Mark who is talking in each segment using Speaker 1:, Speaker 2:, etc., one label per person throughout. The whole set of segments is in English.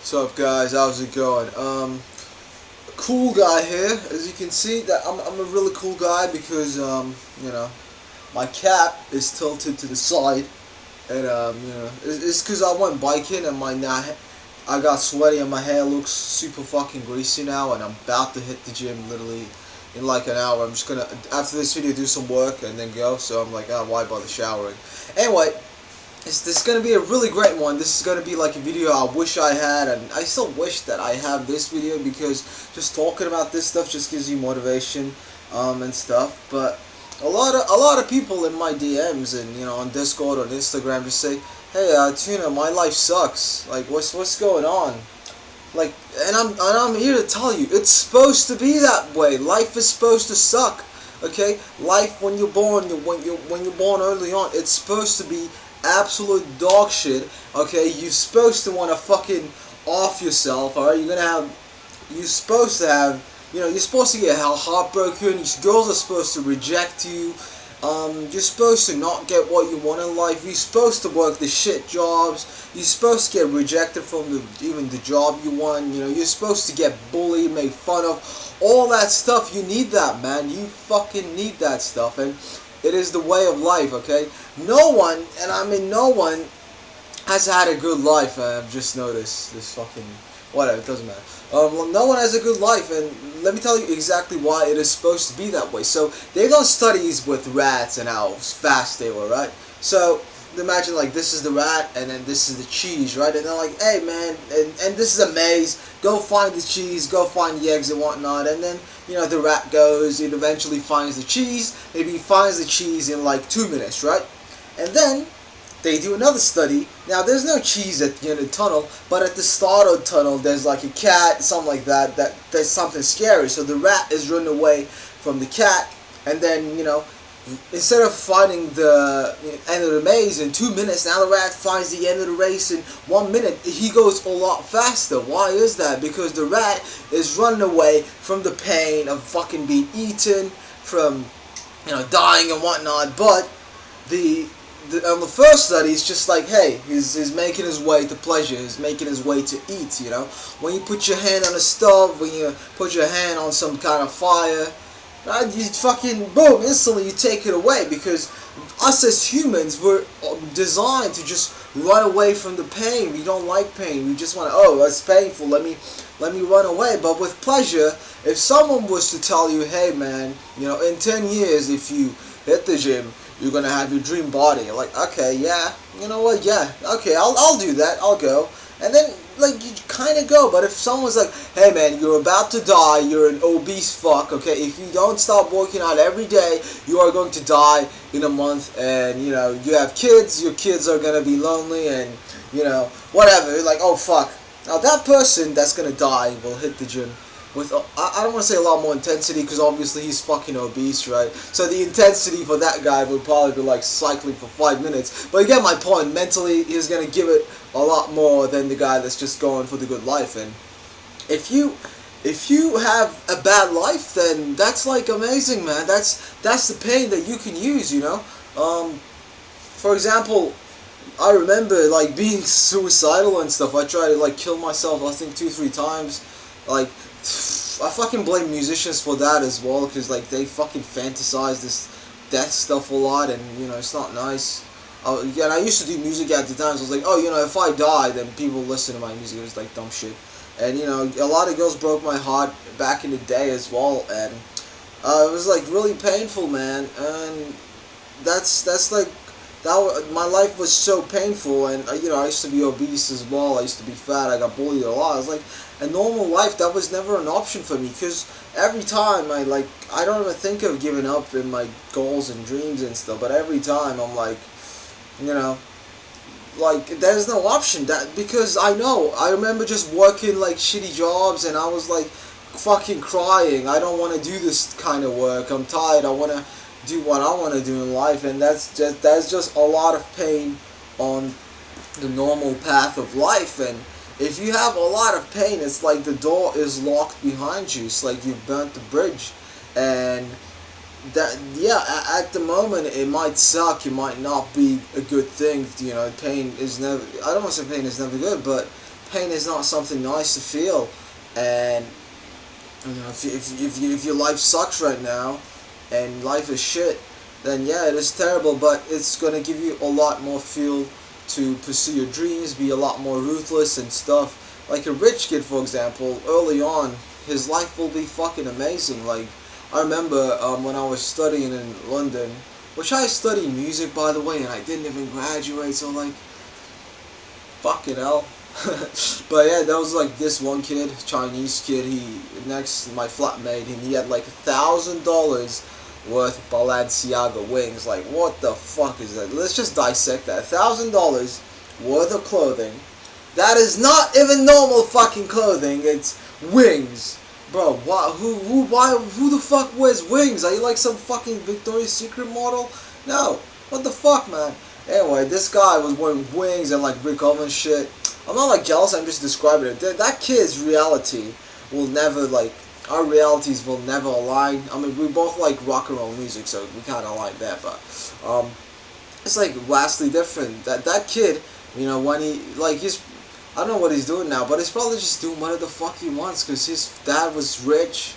Speaker 1: What's up, guys? How's it going? Cool guy here. As you can see, that I'm a really cool guy because you know, my cap is tilted to the side, and it's because I went biking and I got sweaty and my hair looks super fucking greasy now, and I'm about to hit the gym literally in like an hour. I'm just gonna after this video do some work and then go. So I'm like, why bother showering? Anyway. This is going to be a really great one. This is going to be like a video I wish I had, and I still wish that I have this video because just talking about this stuff just gives you motivation and stuff. But a lot of people in my DMs and on Discord or Instagram just say, "Hey, Tuna, my life sucks. Like, what's going on?" Like, and I'm here to tell you, it's supposed to be that way. Life is supposed to suck. Okay, life when you're born, when you're born early on, it's supposed to be absolute dog shit. Okay, you're supposed to want to fucking off yourself. Alright, you're supposed to have, you're supposed to get heartbroken. Girls are supposed to reject you. You're supposed to not get what you want in life. You're supposed to work the shit jobs. You're supposed to get rejected from even the job you want. You're supposed to get bullied, made fun of, all that stuff. You need that, man. You fucking need that stuff, and it is the way of life. Okay, no one, and I mean no one, has had a good life. I've just noticed this fucking whatever. It doesn't matter. No one has a good life, and let me tell you exactly why it is supposed to be that way. So they've done studies with rats and how fast they were, right? So imagine like this is the rat, and then this is the cheese, right? And they're like, hey man, and this is a maze. Go find the cheese, go find the eggs and whatnot, and then the rat goes. It eventually finds the cheese. Maybe he finds the cheese in like 2 minutes, right? And then they do another study. Now, there's no cheese at the end of the tunnel, but at the start of the tunnel, there's like a cat, something like that. There's something scary. So the rat is running away from the cat, and then instead of finding the end of the maze in 2 minutes, now the rat finds the end of the race in 1 minute. He goes a lot faster. Why is that? Because the rat is running away from the pain of fucking being eaten, from dying and whatnot. But on the first study, it's just like, hey, he's making his way to pleasure. He's making his way to eat. When you put your hand on a stove, when you put your hand on some kind of fire, you fucking boom, instantly you take it away, because us as humans, we're designed to just run away from the pain. We don't like pain. We just want to, oh, that's painful. Let me run away. But with pleasure, if someone was to tell you, hey man, in 10 years, if you hit the gym, you're gonna have your dream body. You're like, okay, yeah, you know what, yeah, okay, I'll do that, I'll go. And then, like, you kind of go. But if someone's like, hey man, you're about to die, you're an obese fuck, okay, if you don't stop working out every day, you are going to die in a month, and, you have kids, your kids are gonna be lonely, and, whatever, you're like, oh fuck. Now that person that's gonna die will hit the gym with, I don't want to say a lot more intensity, because obviously he's fucking obese, right? So the intensity for that guy would probably be like cycling for 5 minutes. But you get my point. Mentally, he's gonna give it a lot more than the guy that's just going for the good life. And if you have a bad life, then that's like amazing, man. That's the pain that you can use, For example, I remember like being suicidal and stuff. I tried to like kill myself, I think 2-3 times. Like, I fucking blame musicians for that as well, because like they fucking fantasize this death stuff a lot, and it's not nice. And I used to do music at the time, so I was like, oh, if I die, then people listen to my music. It was like dumb shit. And a lot of girls broke my heart back in the day as well, and it was like really painful, man. And that's like that. My life was so painful, and I used to be obese as well. I used to be fat. I got bullied a lot. I was like, a normal life, that was never an option for me, because every time I don't even think of giving up in my goals and dreams and stuff, but every time I'm like, like, there's no option, because I remember just working like shitty jobs, and I was like fucking crying. I don't want to do this kind of work. I'm tired. I want to do what I want to do in life, and that's just a lot of pain on the normal path of life. And if you have a lot of pain, it's like the door is locked behind you. It's like you've burnt the bridge. And that, yeah, at the moment it might suck. It might not be a good thing. Pain is never, I don't want to say pain is never good, but pain is not something nice to feel, and if your life sucks right now, and life is shit, then yeah, it is terrible. But it's gonna give you a lot more fuel to pursue your dreams, be a lot more ruthless and stuff. Like a rich kid, for example, early on, his life will be fucking amazing. Like I remember when I was studying in London, which I studied music by the way, and I didn't even graduate. So like, fucking hell. But yeah, that was like this one kid, Chinese kid. He next my flatmate, and he had like $1,000 worth of Balenciaga wings. Like, what the fuck is that? Let's just dissect that. $1,000 worth of clothing. That is not even normal fucking clothing. It's wings, bro. Who the fuck wears wings? Are you like some fucking Victoria's Secret model? No. What the fuck, man? Anyway, this guy was wearing wings and like Rick Owens shit. I'm not like jealous. I'm just describing it. That kid's reality will never like. Our realities will never align. I mean, we both like rock and roll music, so we kind of like that. But it's like vastly different. That kid, you know, when he like he's, I don't know what he's doing now, but he's probably just doing whatever the fuck he wants because his dad was rich,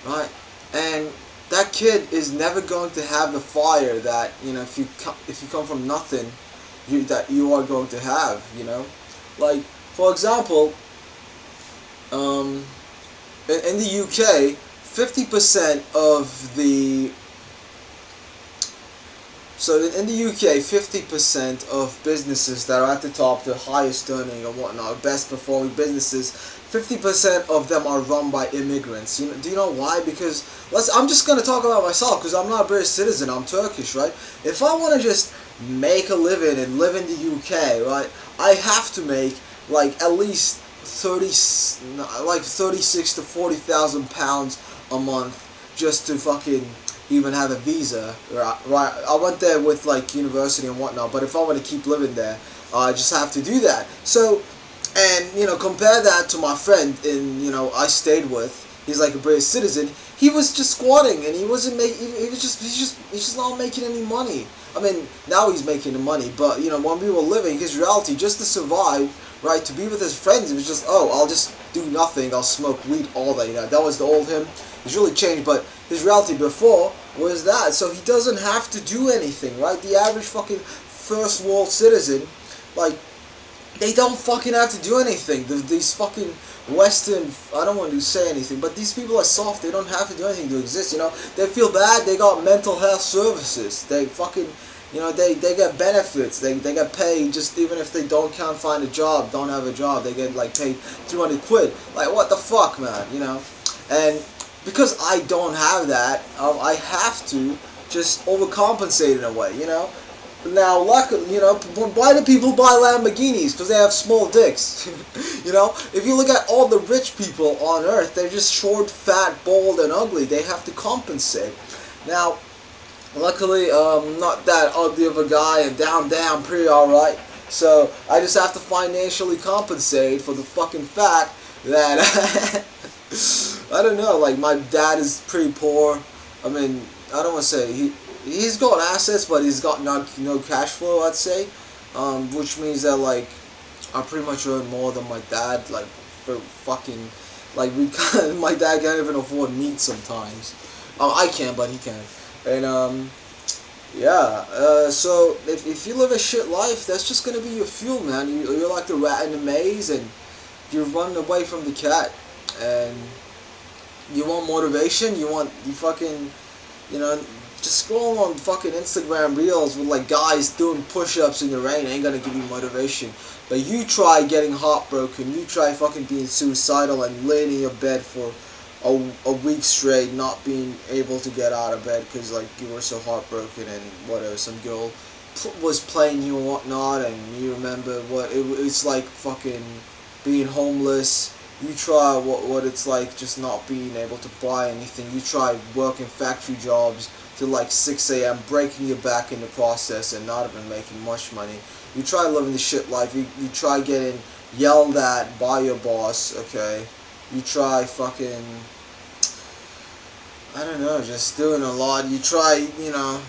Speaker 1: right? And that kid is never going to have the fire that, you know, if you come from nothing, that you are going to have, you know. Like, for example, in the UK, 50% of the in the UK, 50% of businesses that are at the top, the highest earning and whatnot, best performing businesses, 50% of them are run by immigrants. Do you know why? Because I'm just gonna talk about myself because I'm not a British citizen. I'm Turkish, right? If I want to just make a living and live in the UK, right, I have to make like at least 36 to 40,000 pounds a month just to fucking even have a visa, right? I went there with like university and whatnot, but if I want to keep living there, I just have to do that. So, and you know, compare that to my friend I stayed with. He's like a British citizen. He was just squatting, and he wasn't making. He's just not making any money. I mean, now he's making the money, but you know, when we were living, his reality just to survive, right, to be with his friends, it was just, oh, I'll just do nothing. I'll smoke weed all day. You know, that was the old him. He's really changed, but his reality before was that. So he doesn't have to do anything, right? The average fucking first world citizen, like, they don't fucking have to do anything. These fucking Western, I don't want to say anything, but these people are soft. They don't have to do anything to exist, you know? They feel bad, they got mental health services. They fucking, you know, they get benefits. They get paid just even if they can't find a job, don't have a job. They get like paid 300 quid. Like, what the fuck, man, you know? And because I don't have that, I have to just overcompensate in a way, you know? Now, luckily, you know, why do people buy Lamborghinis? Because they have small dicks. You know? If you look at all the rich people on earth, they're just short, fat, bald, and ugly. They have to compensate. Now, luckily, not that ugly of a guy, and down, pretty alright. So, I just have to financially compensate for the fucking fact that, I don't know, like, my dad is pretty poor. I mean, I don't want to say, he's got assets, but he's got no cash flow, I'd say. Which means that, like, I pretty much earn more than my dad, like, for fucking, like, my dad can't even afford meat sometimes. I can, but he can. And, yeah, so if you live a shit life, that's just gonna be your fuel, man. You're like the rat in the maze, and you're running away from the cat. And you want motivation, you fucking, you know, just scrolling on fucking Instagram reels with like guys doing push-ups in the rain ain't gonna give you motivation. But you try getting heartbroken, you try fucking being suicidal and laying in your bed for a week straight, not being able to get out of bed because like you were so heartbroken and whatever, some girl was playing you and whatnot, and you remember what it's like fucking being homeless. You try what it's like just not being able to buy anything. You try working factory jobs till like 6 a.m., breaking your back in the process and not even making much money. You try living the shit life. You try getting yelled at by your boss, okay? You try fucking, I don't know, just doing a lot. You try, you know,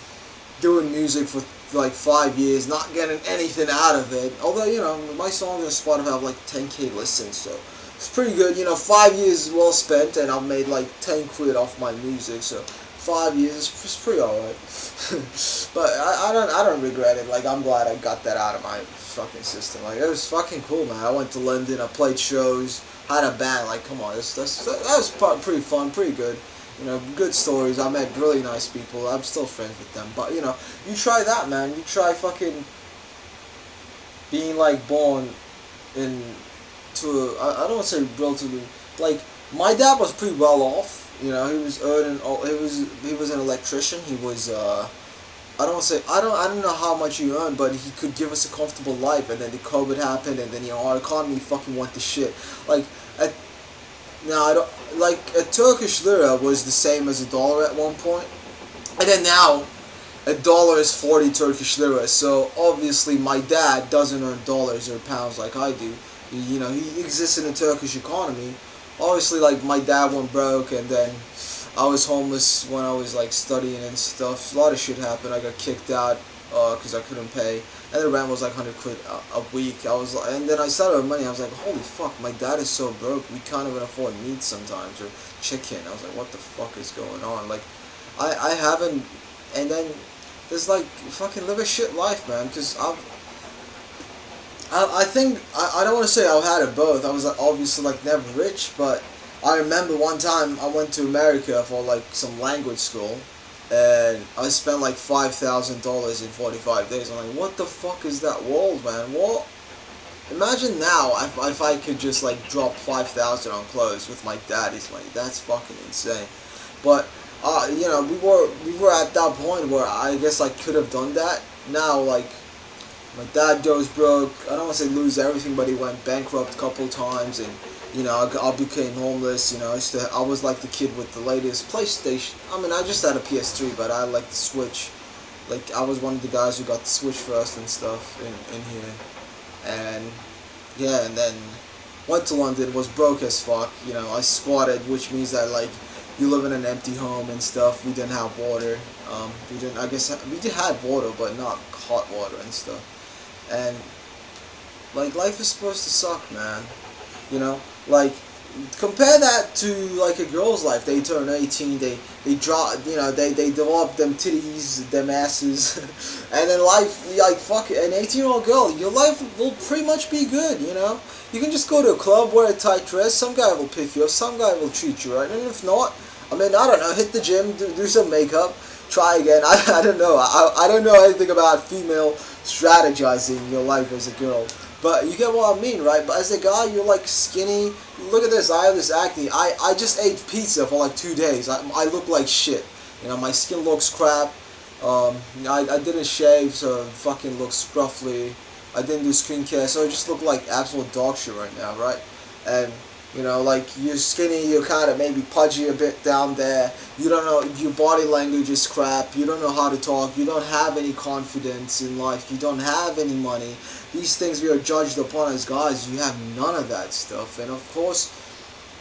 Speaker 1: doing music for for like 5 years, not getting anything out of it. Although, my songs on Spotify have like 10K listens, so it's pretty good. 5 years well spent, and I've made like 10 quid off my music. So 5 years is pretty alright. But I don't regret it. Like, I'm glad I got that out of my fucking system. Like, it was fucking cool, man. I went to London. I played shows. Had a band. Like, come on, that was pretty fun, pretty good. Good stories. I met really nice people. I'm still friends with them. But you try that, man. You try fucking being like born in to I don't want to say relatively, like, my dad was pretty well off. He was earning. He was an electrician. He was I don't want to say I don't know how much he earned, but he could give us a comfortable life. And then the COVID happened, and then our economy fucking went to shit. Like, at now I don't like a Turkish lira was the same as a dollar at one point, and then now a dollar is 40 Turkish lira. So obviously my dad doesn't earn dollars or pounds like I do. He exists in the Turkish economy. Obviously, like, my dad went broke, and then I was homeless when I was like studying and stuff. A lot of shit happened. I got kicked out because I couldn't pay, and the rent was like 100 quid a week. And then I started with money. I was like, holy fuck, my dad is so broke. We can't even afford meat sometimes or chicken. I was like, what the fuck is going on? Like, I haven't. And then there's like fucking live a shit life, man. Because I think I don't want to say I've had it both. I was like, obviously like never rich, but I remember one time I went to America for like some language school, and I spent like $5,000 in 45 days. I'm like, what the fuck is that world, man? What? Imagine now if I could just like drop 5,000 on clothes with my daddy's money. That's fucking insane. But we were at that point where I guess I could have done that. Now, like, my dad goes broke. I don't want to say lose everything, but he went bankrupt a couple times, and I became homeless. I was like the kid with the latest PlayStation. I mean, I just had a PS3, but I like the Switch. Like, I was one of the guys who got the Switch first and stuff in here, and yeah, and then went to London. Was broke as fuck. I squatted, which means that like you live in an empty home and stuff. We didn't have water. We didn't. I guess we did have water, but not hot water and stuff. And like, life is supposed to suck, man. Like, compare that to like a girl's life. They turn 18, they draw, they develop them titties, them asses, and then life, like, fuck it, an 18-year-old girl, your life will pretty much be good. You can just go to a club, wear a tight dress, some guy will pick you up, some guy will treat you right, and if not, I mean, I don't know, hit the gym, do some makeup, try again. I don't know. I don't know anything about female strategizing your life as a girl. But you get what I mean, right? But as a guy, you're like skinny. Look at this. I have this acne. I just ate pizza for like 2 days. I look like shit. My skin looks crap. I didn't shave, so it fucking looks scruffy. I didn't do skincare, so I just look like absolute dog shit right now, right? And like, you're skinny, you're kind of maybe pudgy a bit down there. You don't know, your body language is crap. You don't know how to talk. You don't have any confidence in life. You don't have any money. These things we are judged upon as guys, you have none of that stuff. And of course,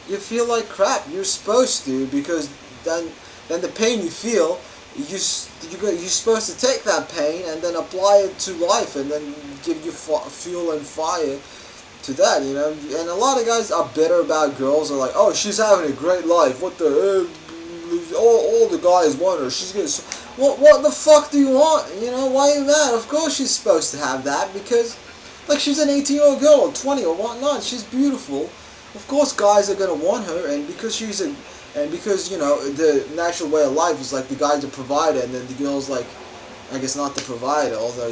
Speaker 1: you feel like crap. You're supposed to, because then the pain you feel, you're supposed to take that pain and then apply it to life, and then give you fuel and fire to that, and a lot of guys are bitter about girls. Are like, oh, she's having a great life. What the all the guys want her. She's getting. What the fuck do you want? Why are you mad? Of course she's supposed to have that, because like, she's an 18-year-old girl or 20 or whatnot. She's beautiful. Of course guys are gonna want her, and because the natural way of life is like the guy's the provider, and then the girl's like, I guess not the provider, although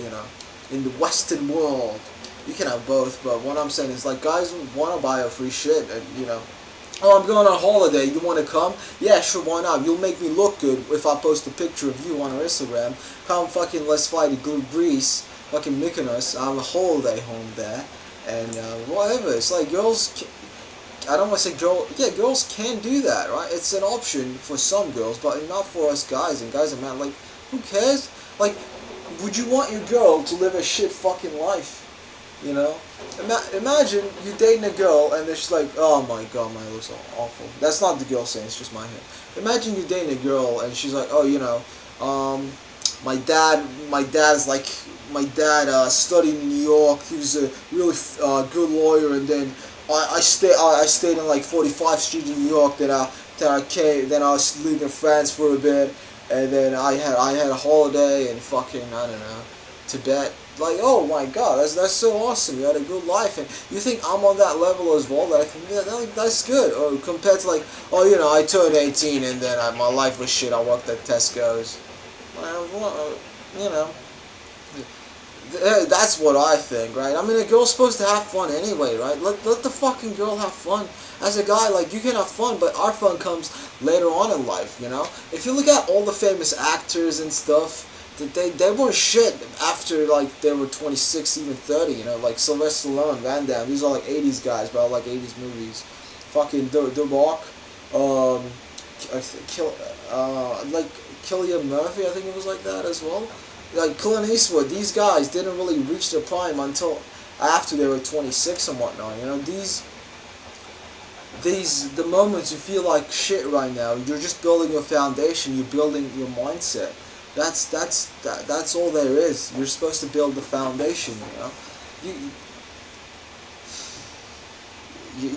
Speaker 1: in the Western world you can have both. But what I'm saying is, like, guys want to buy her free shit, and oh, I'm going on holiday, you want to come? Yeah, sure, why not? You'll make me look good if I post a picture of you on our Instagram. Come fucking, let's fly to Greece, fucking Mykonos. I have a holiday home there, and whatever. It's like, girls, I don't want to say girls can do that, right? It's an option for some girls, but not for us guys. And guys are mad, like, who cares? Like, would you want your girl to live a shit fucking life? Imagine you dating a girl and she's like, oh my god, mine looks so awful. That's not the girl saying, it's just my hair. Imagine you dating a girl and she's like, oh, My dad studied in New York. He was a really good lawyer, and then I stayed in like 45th Street in New York. Then I was living in France for a bit, and then I had a holiday in fucking, I don't know, Tibet. Like, oh my god, that's so awesome. You had a good life, and you think I'm on that level as well? That I can, yeah, that's good. Or compared to like, oh, you know, I turned 18 and then my life was shit. I worked at Tesco's. Well, you know, that's what I think, right? I mean, a girl's supposed to have fun anyway, right? Let the fucking girl have fun. As a guy, like, you can have fun, but our fun comes later on in life, you know? If you look at all the famous actors and stuff, they were shit after, like, they were 26, even 30, you know? Like, Sylvester Stallone, Van Damme, these are, like, 80s guys, but I like 80s movies. Fucking The Rock, like, Cillian Murphy, I think it was like that as well. Like Clint Eastwood, these guys didn't really reach their prime until after they were 26 and whatnot. You know, the moments you feel like shit right now, you're just building your foundation. You're building your mindset. That's all there is. You're supposed to build the foundation. You know,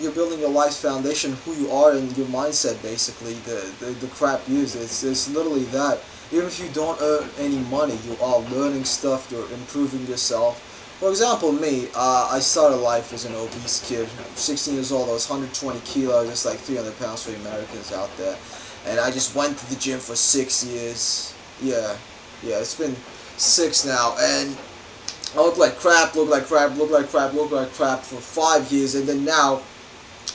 Speaker 1: you're building your life's foundation, who you are, and your mindset. Basically, the crap you use. It's literally that. Even if you don't earn any money, you are learning stuff, you're improving yourself. For example, me, I started life as an obese kid. 16 years old, I was 120 kilos, just like 300 pounds for the Americans out there. And I just went to the gym for 6 years. Yeah, it's been 6 now. And I look like crap for 5 years. And then now,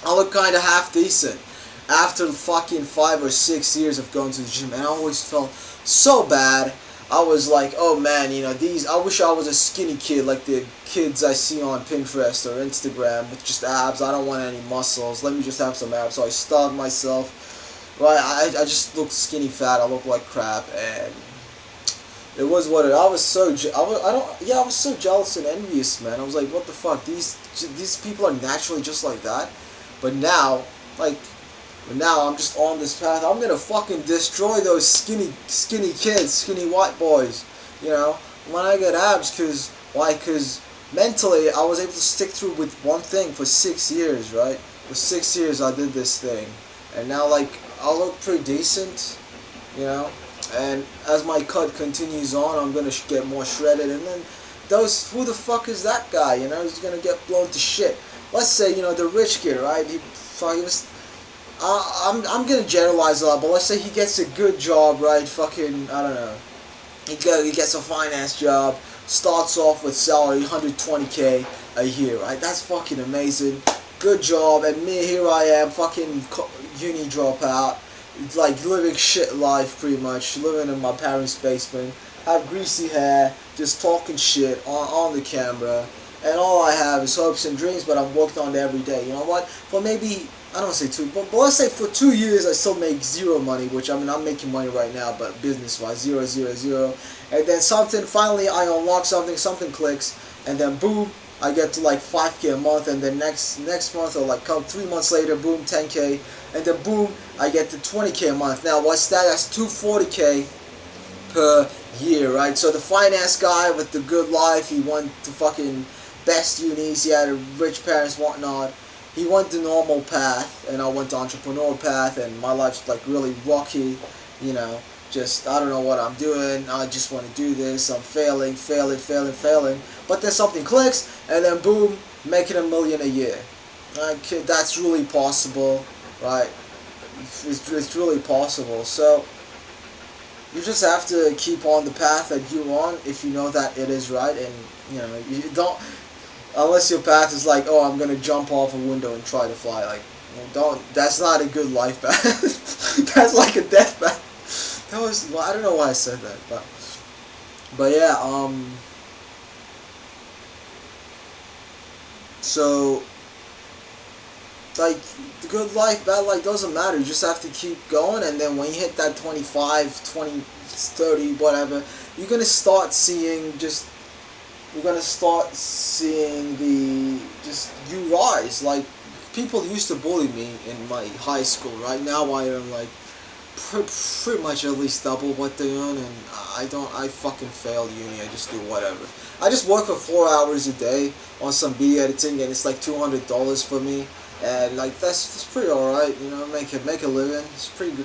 Speaker 1: I look kind of half decent. After fucking 5 or 6 years of going to the gym, and I always felt so bad. I was like, oh man, you know, I wish I was a skinny kid like the kids I see on Pinterest or Instagram with just abs. I don't want any muscles. Let me just have some abs. So I starved myself. Right, I just looked skinny fat. I looked like crap, and it was what it. I was so I was so jealous and envious, man. I was like, what the fuck? These people are naturally just like that. But now, like. But now I'm just on this path. I'm gonna fucking destroy those skinny kids, skinny white boys. You know, when I get abs, cause mentally I was able to stick through with one thing for 6 years, right? For 6 years I did this thing, and now like I look pretty decent, you know. And as my cut continues on, I'm gonna get more shredded, and then who the fuck is that guy? You know, he's gonna get blown to shit. Let's say, you know, the rich kid, right? He was. I'm gonna generalize a lot, but let's say he gets a good job, right? Fucking, I don't know. He gets a finance job, starts off with salary 120K a year, right? That's fucking amazing. Good job, and me, here I am, fucking uni dropout, like living shit life pretty much, living in my parents' basement, have greasy hair, just talking shit on the camera, and all I have is hopes and dreams, but I'm working on it every day. You know what? For maybe, I don't want to say 2, but let's say for 2 years I still make zero money, which I mean I'm making money right now, but business-wise, 0, 0, 0. And then finally I unlock something clicks, and then boom, I get to like 5K a month, and then next month or like 3 months later, boom, 10K, and then boom, I get to 20K a month. Now what's that? That's 240K per year, right? So the finance guy with the good life, he went to fucking best unis, he had rich parents, whatnot. He went the normal path, and I went the entrepreneur path, and my life's like really rocky, you know, just, I don't know what I'm doing, I just want to do this, I'm failing, but then something clicks, and then boom, making $1 million a year. Okay, that's really possible, right? It's really possible, so you just have to keep on the path that you're on if you know that it is right, and, you know, you don't... Unless your path is like, oh, I'm gonna jump off a window and try to fly. Like, don't. That's not a good life path. That's like a death path. That was. Well, I don't know why I said that, but yeah. So, like, the good life, bad life doesn't matter. You just have to keep going, and then when you hit that 25, 20, 30, whatever, you're gonna start seeing just. You're gonna start seeing you rise. Like, people used to bully me in my high school. Right now I am like pretty much at least double what they earn, and I fucking failed uni. I just do whatever. I just work for 4 hours a day on some video editing, and it's like $200 for me, and like that's pretty alright, you know, make a living. It's pretty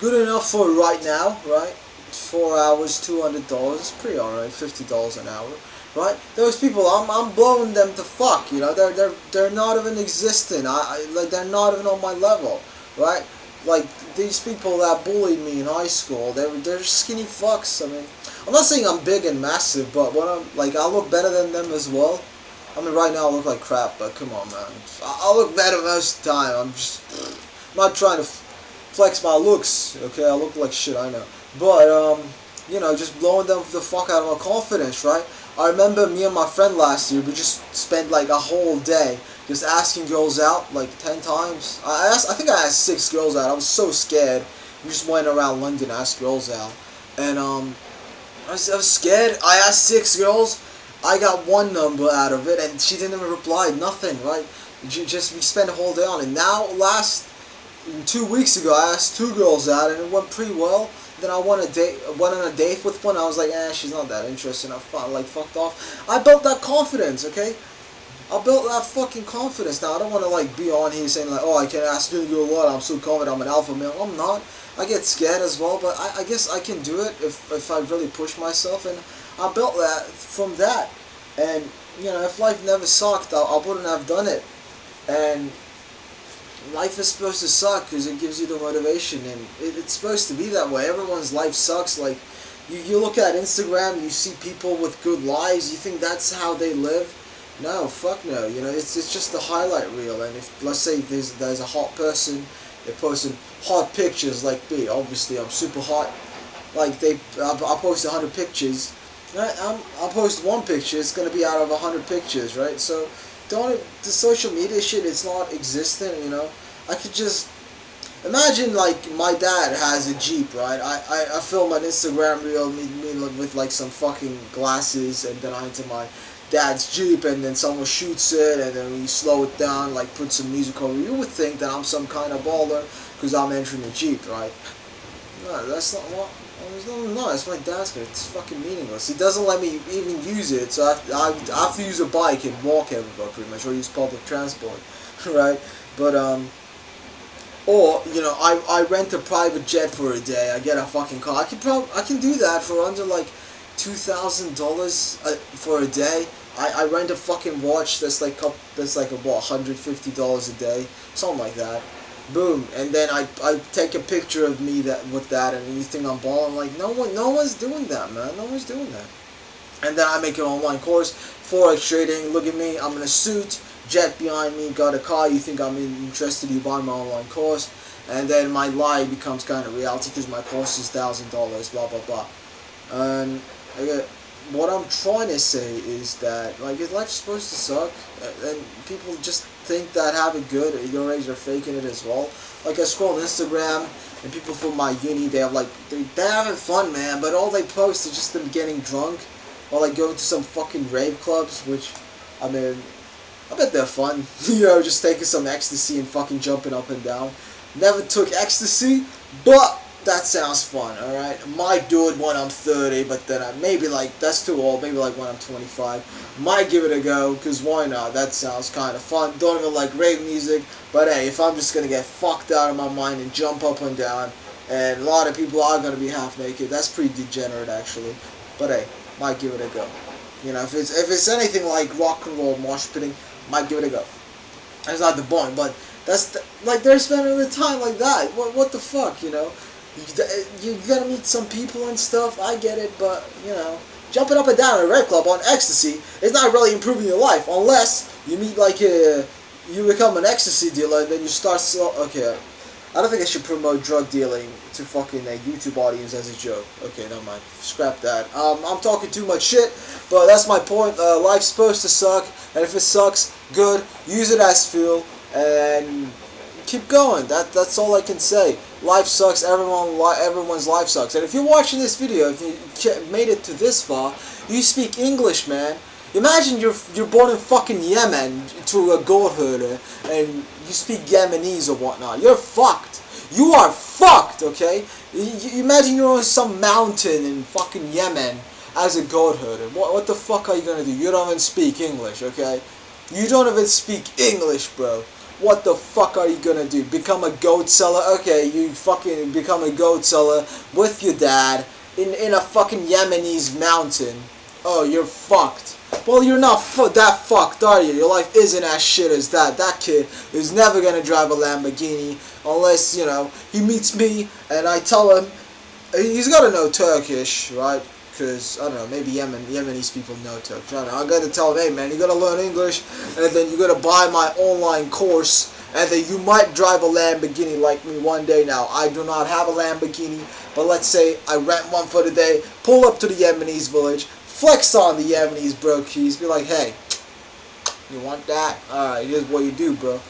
Speaker 1: good enough for right now, right? 4 hours, $200, it's pretty alright. $50 an hour, right? Those people, I'm blowing them to fuck, you know. They're not even existent. Like they're not even on my level, right? Like these people that bullied me in high school, they're skinny fucks. I mean, I'm not saying I'm big and massive, but when I'm like, I look better than them as well. I mean, right now I look like crap, but come on, man. I look better most of the time. I'm not trying to flex my looks. Okay, I look like shit, I know, but you know, just blowing them the fuck out of my confidence, right? I remember me and my friend last year, we just spent like a whole day just asking girls out like 10 times. I think I asked 6 girls out. I was so scared. We just went around London, asked girls out, and I was scared. I asked 6 girls. I got 1 number out of it, and she didn't even reply. Nothing, right? Just we spent a whole day on it. Now, 2 weeks ago, I asked 2 girls out, and it went pretty well. Then I went on a date with one. I was like, she's not that interesting. I fucked off. I built that confidence, okay? I built that fucking confidence. Now I don't want to like be on here saying like, oh, I can ask you to do a lot. I'm so confident. I'm an alpha male. I'm not. I get scared as well, but I guess I can do it if I really push myself. And I built that from that. And you know, if life never sucked, I wouldn't have done it. And life is supposed to suck because it gives you the motivation, and it's supposed to be that way. Everyone's life sucks. Like you look at Instagram, you see people with good lives. You think that's how they live. No, fuck no. You know, it's just a highlight reel. And if let's say there's a hot person, they're posting hot pictures like me. Obviously, I'm super hot. Like I post 100 pictures. Right? I'll post 1 picture. It's gonna be out of 100 pictures, right? So the social media shit. It's not existent. You know, I could just imagine like my dad has a Jeep, right? I film an Instagram reel me with like some fucking glasses, and then I enter my dad's Jeep, and then someone shoots it, and then we slow it down, like put some music over. You would think that I'm some kind of baller because I'm entering the Jeep, right? No, that's not what. No, it's my dad's car. It's fucking meaningless. He doesn't let me even use it, so I have to use a bike and walk everywhere pretty much, or use public transport, right? But or you know, I rent a private jet for a day. I get a fucking car. I can do that for under like $2,000 for a day. I rent a fucking watch that's like what, $150 a day, something like that. Boom, and then I take a picture of me with that, and you think I'm balling. Like no one's doing that, man. No one's doing that. And then I make an online course, forex trading. Look at me, I'm in a suit, jet behind me, got a car. You think I'm interested? You buy my online course, and then my lie becomes kind of reality because my course is $1,000. Blah blah blah. And what I'm trying to say is that like life's supposed to suck, and people just think that have it good at your age are faking it as well. Like I scroll on Instagram, and people from my uni, they have like they're having fun, man, but all they post is just them getting drunk, or like going to some fucking rave clubs, which I mean, I bet they're fun. You know, just taking some ecstasy and fucking jumping up and down. Never took ecstasy, but that sounds fun, alright? Might do it when I'm 30, but then maybe like, that's too old, maybe like when I'm 25. Might give it a go, because why not? That sounds kind of fun. Don't even like rave music, but hey, if I'm just gonna get fucked out of my mind and jump up and down, and a lot of people are gonna be half naked, that's pretty degenerate actually. But hey, might give it a go. You know, if it's anything like rock and roll mosh pitting, might give it a go. That's not the point, but like they're spending the time like that. What the fuck, you know? You gotta meet some people and stuff, I get it, but, you know, jumping up and down at a rave club on ecstasy is not really improving your life, unless you meet, like, you become an ecstasy dealer, and then you start, okay, I don't think I should promote drug dealing to fucking a YouTube audience as a joke. Okay, never mind, scrap that. I'm talking too much shit, but that's my point. Life's supposed to suck, and if it sucks, good, use it as fuel, and keep going. That's all I can say. Life sucks. Everyone's life sucks. And if you're watching this video, if you made it to this far, you speak English, man. Imagine you're born in fucking Yemen to a goat herder, and you speak Yemenese or whatnot. You're fucked. you are fucked, okay? You imagine you're on some mountain in fucking Yemen as a goat herder. What the fuck are you gonna do? You don't even speak English, okay? You don't even speak English, bro. What the fuck are you gonna do? Become a goat seller? Okay, you fucking become a goat seller with your dad in a fucking Yemenese mountain. Oh, you're fucked. Well, you're not that fucked, are you? Your life isn't as shit as that. That kid is never gonna drive a Lamborghini unless, you know, he meets me and I tell him he's gotta know Turkish, right? Because, I don't know, maybe Yemenis people know Turkish. I don't know. I gotta tell him, hey man, you gotta learn English and then you gotta buy my online course and then you might drive a Lamborghini like me one day. Now, I do not have a Lamborghini, but let's say I rent one for the day, pull up to the Yemenis village, flex on the Yemenis bro keys, be like, hey, you want that? Alright, here's what you do, bro.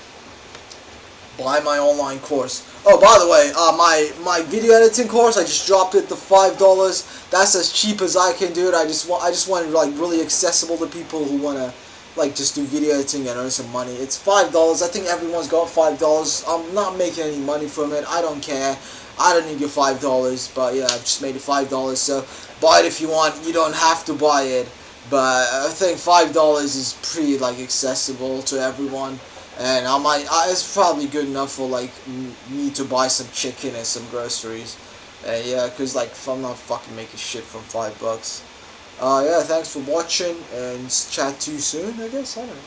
Speaker 1: Buy my online course. Oh, by the way, my video editing course, I just dropped it to $5. That's as cheap as I can do it. I just want it like really accessible to people who wanna like just do video editing and earn some money. It's $5. I think everyone's got $5. I'm not making any money from it. I don't care. I don't need your $5, but yeah, I've just made it $5. So buy it if you want. You don't have to buy it, but I think $5 is pretty like accessible to everyone. And it's probably good enough for like me to buy some chicken and some groceries. Yeah, cause like if I'm not fucking making shit from $5. Yeah, thanks for watching and chat to you soon, I guess. I don't know.